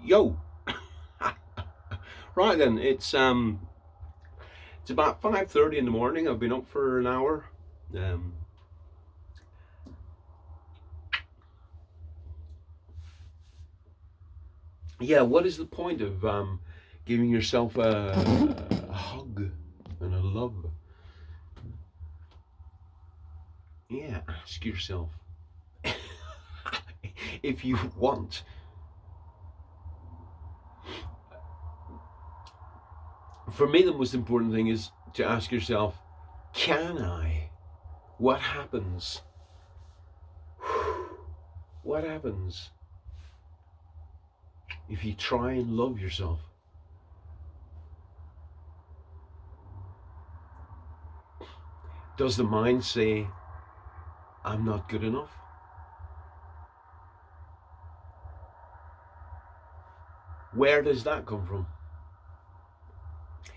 Yo, right then. It's about 5:30 in the morning. I've been up for an hour. Um, yeah. What is the point of giving yourself a hug and a love? Yeah. Ask yourself if you want. For me, the most important thing is to ask yourself, can I? What happens? What happens if you try and love yourself? Does the mind say, I'm not good enough? Where does that come from?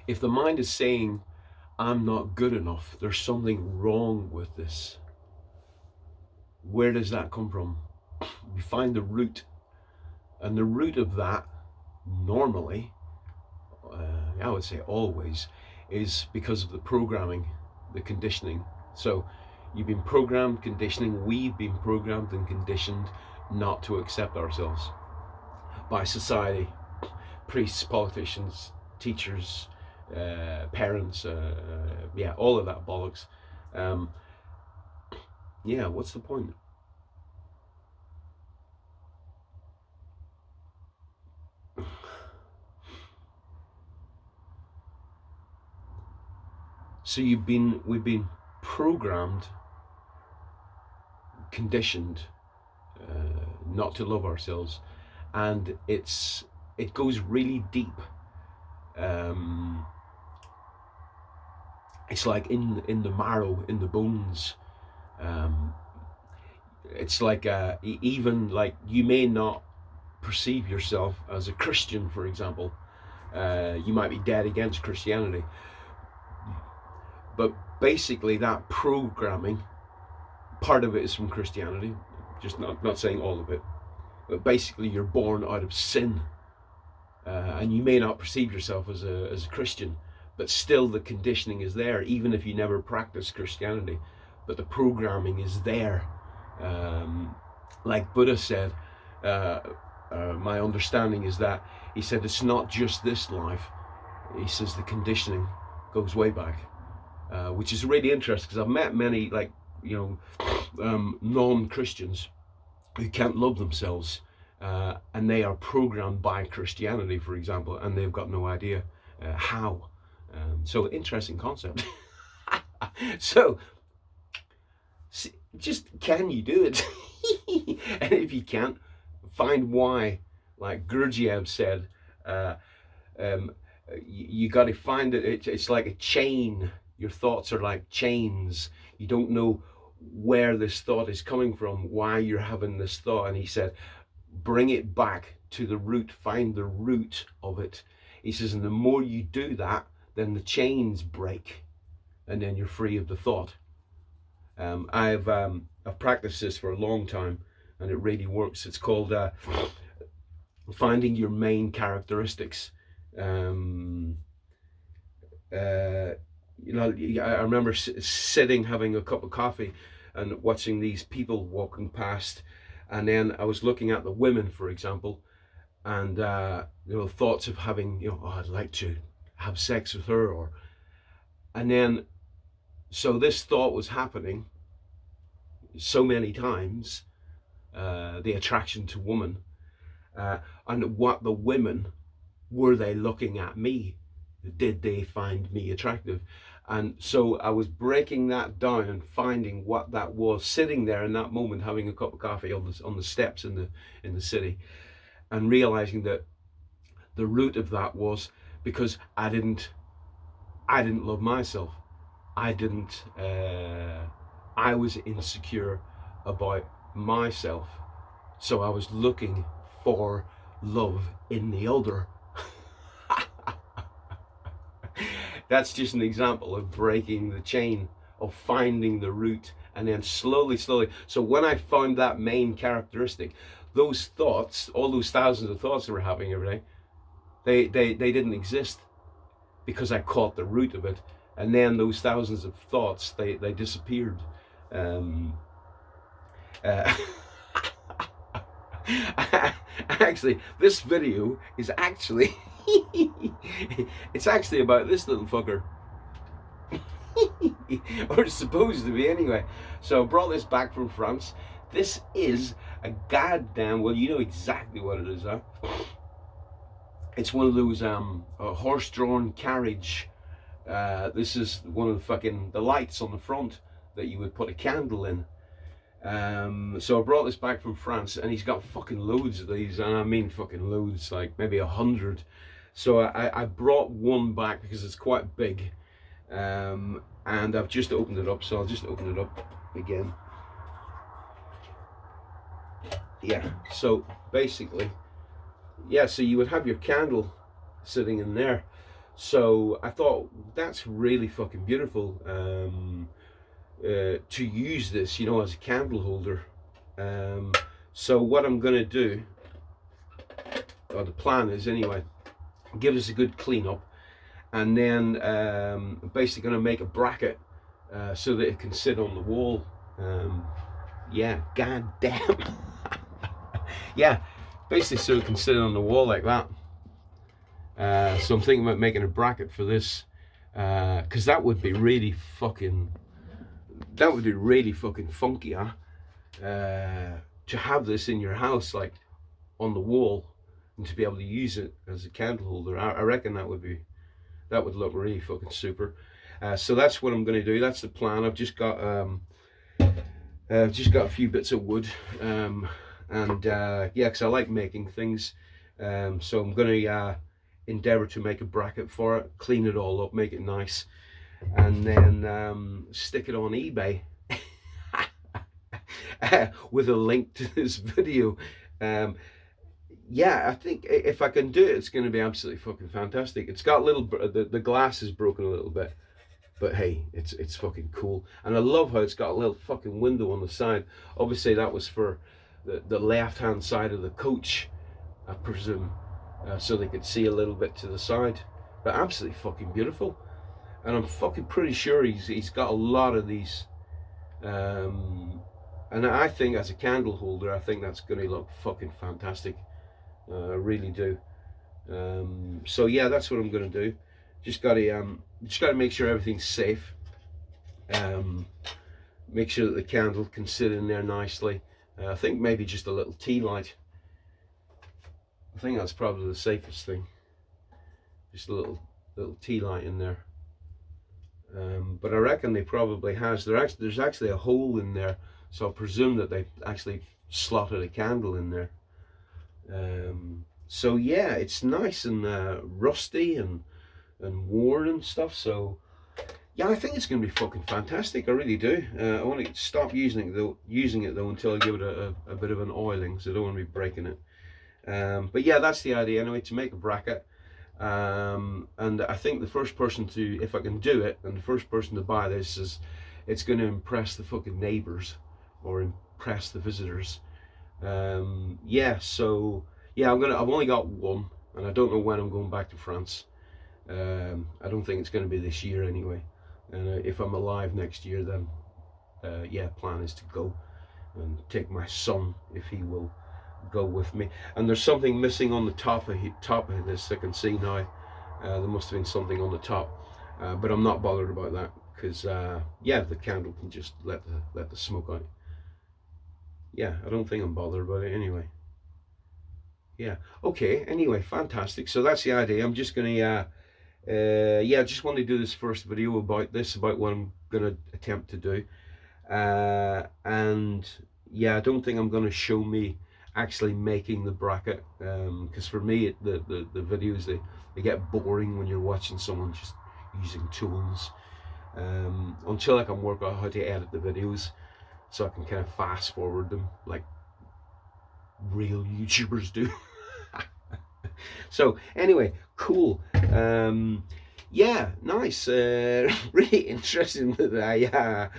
If the mind is saying, I'm not good enough, there's something wrong with this, where does that come from? We find the root. And the root of that, normally, I would say always, is because of the programming, the conditioning. So you've been programmed, conditioning, we've been programmed and conditioned not to accept ourselves by society, priests, politicians, teachers, parents, yeah, all of that bollocks. Um, yeah, what's the point? So we've been programmed, conditioned not to love ourselves, and it goes really deep. Um, it's like in the marrow, in the bones. Um, it's like even like you may not perceive yourself as a Christian, for example. You might be dead against Christianity, but basically that programming, part of it is from Christianity, just not saying all of it, but basically you're born out of sin, and you may not perceive yourself as a Christian, but still the conditioning is there, even if you never practice Christianity. But the programming is there. Like Buddha said, uh, my understanding is that he said it's not just this life. He says the conditioning goes way back, which is really interesting because I've met many non-Christians who can't love themselves, and they are programmed by Christianity, for example, and they've got no idea how. So interesting concept. So just can you do it? And if you can't, find why. Like Gurdjieff said, uh, um, you got to find it. It's like a chain. Your thoughts are like chains. You don't know where this thought is coming from, why you're having this thought. And he said, bring it back to the root, find the root of it. He says, and the more you do that, then the chains break, and then you're free of the thought. I've practiced this for a long time, and it really works. It's called finding your main characteristics. Um, uh, I remember sitting having a cup of coffee and watching these people walking past, and then I was looking at the women, for example, and thoughts of having, oh, I'd like to have sex with her, or and then so this thought was happening so many times, the attraction to woman, and what the women, were they looking at me? Did they find me attractive? And so I was breaking that down and finding what that was, sitting there in that moment having a cup of coffee on the steps in the city, and realizing that the root of that was because I didn't love myself. I didn't. I was insecure about myself, so I was looking for love in the other. That's just an example of breaking the chain, of finding the root, and then slowly. So when I found that main characteristic, those thoughts, all those thousands of thoughts that we're having every day, they didn't exist because I caught the root of it. And then those thousands of thoughts, they disappeared. Uh, actually, this video is actually, it's actually about this little fucker. Or it's supposed to be anyway. So I brought this back from France. This is a goddamn, well, you know exactly what it is, huh? It's one of those horse-drawn carriage. This is one of the lights on the front that you would put a candle in. So I brought this back from France, and he's got fucking loads of these, and I mean fucking loads, like maybe 100. So I brought one back because it's quite big, and I've just opened it up, so I'll just open it up again. Yeah, so basically, yeah, so you would have your candle sitting in there. So I thought that's really fucking beautiful. To use this, you know, as a candle holder. So what I'm gonna do, or the plan is anyway, give this a good clean up, and then basically gonna make a bracket so that it can sit on the wall. Yeah, god damn. Yeah, basically so it can sit on the wall like that. So I'm thinking about making a bracket for this, because that would be really fucking funky, huh? To have this in your house, like on the wall, and to be able to use it as a candle holder. I reckon that would look really fucking super. So that's what I'm going to do. That's the plan. I've just got a few bits of wood, and yeah, because I like making things. So I'm going to endeavor to make a bracket for it, clean it all up, make it nice, and then stick it on eBay with a link to this video. Yeah, I think if I can do it, it's going to be absolutely fucking fantastic. It's got the glass is broken a little bit, but hey, it's fucking cool. And I love how it's got a little fucking window on the side. Obviously that was for the left hand side of the coach, I presume, so they could see a little bit to the side. But absolutely fucking beautiful. And I'm fucking pretty sure he's got a lot of these, and I think as a candle holder, I think that's going to look fucking fantastic. I really do. So yeah, that's what I'm going to do. Just got to make sure everything's safe. Make sure that the candle can sit in there nicely. I think maybe just a little tea light. I think that's probably the safest thing. Just a little tea light in there. But I reckon they probably there's actually a hole in there, so I presume that they actually slotted a candle in there. So yeah, it's nice and rusty and worn and stuff. So yeah, I think it's going to be fucking fantastic. I really do. I want to stop using it though until I give it a bit of an oiling, so I don't want to be breaking it. But yeah, that's the idea anyway, to make a bracket. And I think the first person to, if I can do it, and the first person to buy this it's going to impress the fucking neighbors or impress the visitors. Yeah, so yeah, I've only got one, and I don't know when I'm going back to France. I don't think it's going to be this year anyway. And if I'm alive next year, then yeah, plan is to go and take my son, if he will go with me. And there's something missing on the top of this. I can see now. There must have been something on the top, but I'm not bothered about that, because yeah, the candle can just let the smoke out. Yeah, I don't think I'm bothered about it anyway. Yeah, okay, anyway, fantastic. So that's the idea. I'm just gonna yeah, I just want to do this first video about what I'm gonna attempt to do, and yeah, I don't think I'm gonna show me actually making the bracket, because for me the videos they get boring when you're watching someone just using tools, until I can work out how to edit the videos so I can kind of fast forward them like real YouTubers do. So anyway, cool. Yeah, nice. Really interesting that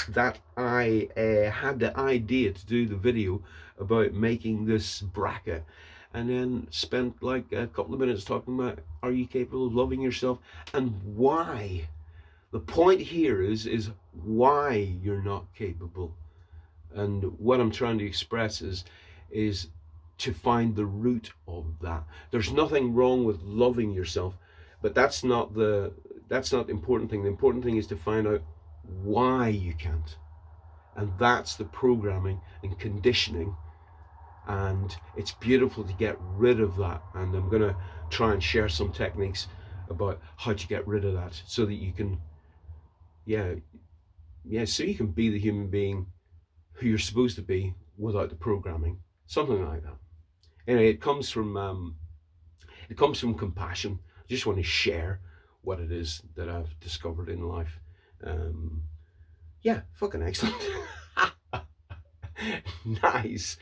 that I had the idea to do the video about making this bracket, and then spent like a couple of minutes talking about, are you capable of loving yourself, and why. The point here is why you're not capable. And what I'm trying to express is to find the root of that. There's nothing wrong with loving yourself, but that's not the important thing. The important thing is to find out why you can't. And that's the programming and conditioning. And it's beautiful to get rid of that. And I'm going to try and share some techniques about how to get rid of that, so that you can, so you can be the human being who you're supposed to be without the programming, something like that. Anyway, it comes from compassion. I just want to share what it is that I've discovered in life. Fucking excellent. Nice.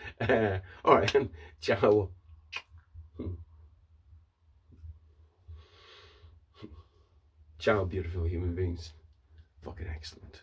All right, ciao. Ciao, beautiful human beings. Fucking excellent.